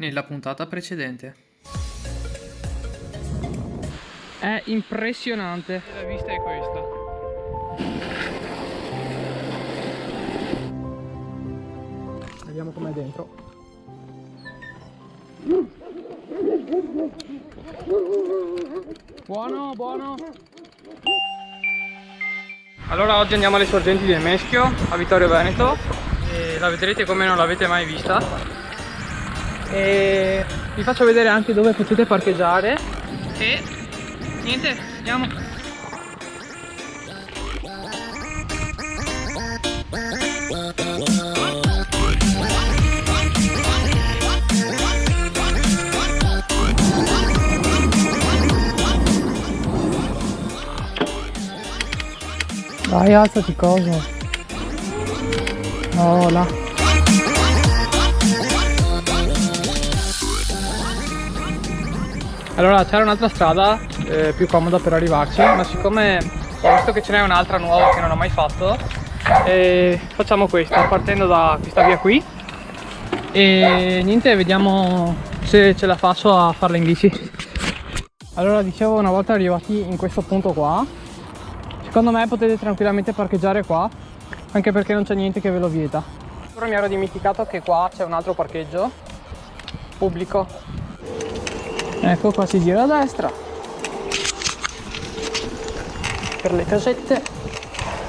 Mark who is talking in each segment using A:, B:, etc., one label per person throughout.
A: nella puntata precedente.
B: È impressionante. La vista è questa. Vediamo com'è dentro. Buono, buono. Allora oggi andiamo alle sorgenti del Meschio a Vittorio Veneto e la vedrete come non l'avete mai vista. E vi faccio vedere anche dove potete parcheggiare. E niente, andiamo. Dai, alzati, cosa? Oh, là. Allora, c'era un'altra strada più comoda per arrivarci, ma siccome ho visto che ce n'è un'altra nuova che non ho mai fatto, facciamo questa, partendo da questa via qui. E niente, vediamo se ce la faccio a farla in bici. Allora, dicevo, una volta arrivati in questo punto qua, secondo me potete tranquillamente parcheggiare qua, anche perché non c'è niente che ve lo vieta. Però mi ero dimenticato che qua c'è un altro parcheggio pubblico. Ecco, qua si gira a destra per le casette.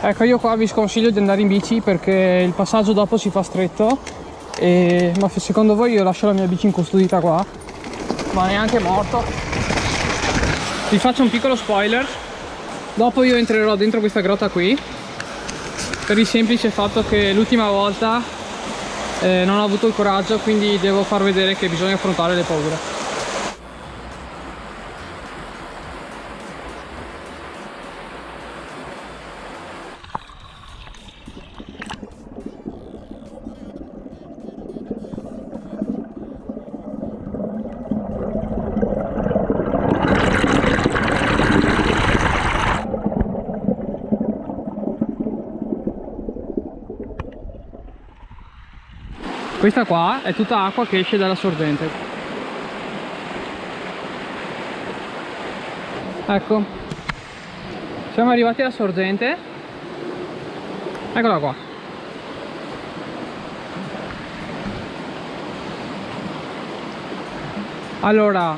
B: Ecco, io qua vi sconsiglio di andare in bici perché il passaggio dopo si fa stretto ma secondo voi io lascio la mia bici incustodita qua? Ma neanche morto. Vi faccio un piccolo spoiler: dopo io entrerò dentro questa grotta qui, per il semplice fatto che l'ultima volta non ho avuto il coraggio, quindi devo far vedere che bisogna affrontare le paure. Questa qua è tutta acqua che esce dalla sorgente. Ecco, siamo arrivati alla sorgente. Eccola qua. Allora,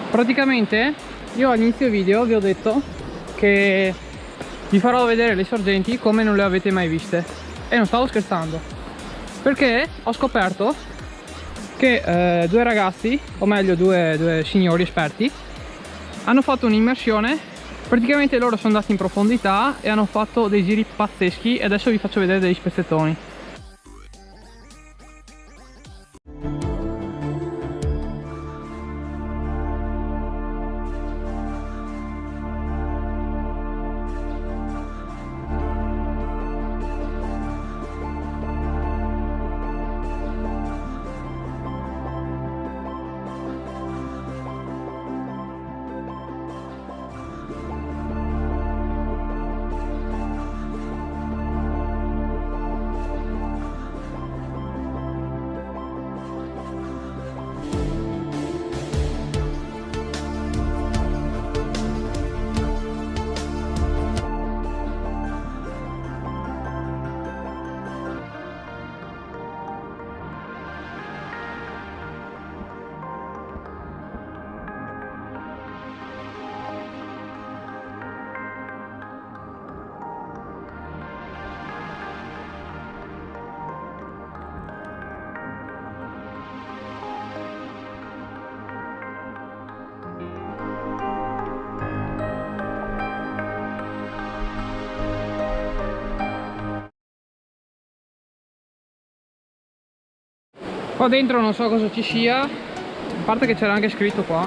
B: praticamente io all'inizio video vi ho detto che vi farò vedere le sorgenti come non le avete mai viste. E non stavo scherzando, perché ho scoperto che due ragazzi, o meglio due signori esperti, hanno fatto un'immersione. Praticamente loro sono andati in profondità e hanno fatto dei giri pazzeschi e adesso vi faccio vedere degli spezzettoni. Qua dentro non so cosa ci sia, a parte che c'era anche scritto qua.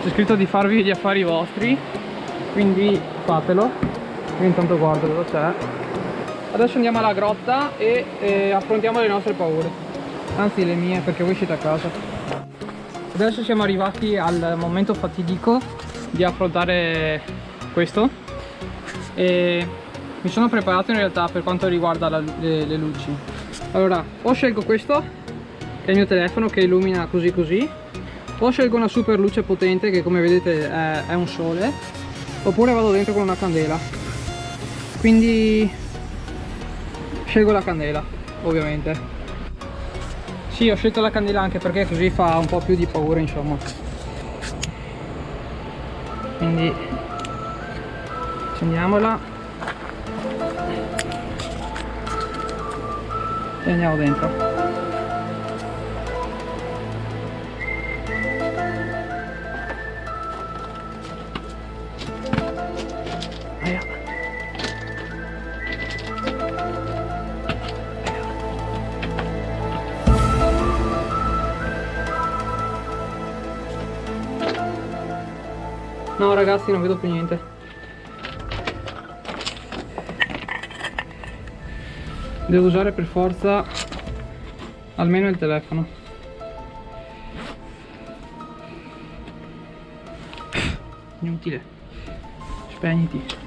B: C'è scritto di farvi gli affari vostri, quindi fatelo. Io intanto guardo cosa c'è. Adesso andiamo alla grotta e affrontiamo le nostre paure. Anzi, le mie, perché voi siete a casa. Adesso siamo arrivati al momento fatidico di affrontare questo. E mi sono preparato in realtà per quanto riguarda le luci. Allora, o scelgo questo, che è il mio telefono che illumina così così, o scelgo una super luce potente che come vedete è un sole, oppure vado dentro con una candela. Quindi scelgo la candela, ovviamente. Sì, ho scelto la candela anche perché così fa un po' più di paura, insomma. Quindi accendiamola e andiamo dentro. Aia. No ragazzi, non vedo più niente. Devo usare per forza almeno il telefono. Inutile. Spegniti.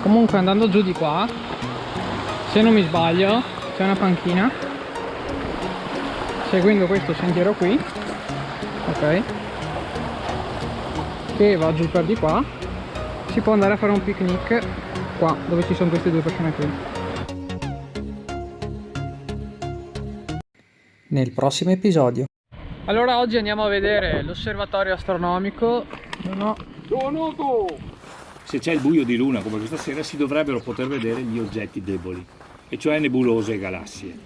B: Comunque andando giù di qua, se non mi sbaglio, c'è una panchina. Seguendo questo sentiero qui, ok, che va giù per di qua, si può andare a fare un picnic qua, dove ci sono queste due persone qui.
A: Nel prossimo episodio.
B: Allora oggi andiamo a vedere l'osservatorio astronomico.
C: Se c'è il buio di luna come questa sera si dovrebbero poter vedere gli oggetti deboli, e cioè nebulose e galassie.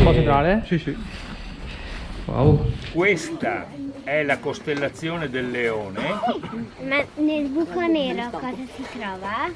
B: Posso entrare? Sì, sì. Wow.
C: Questa è la costellazione del Leone.
D: Ma nel buco nero cosa si trova?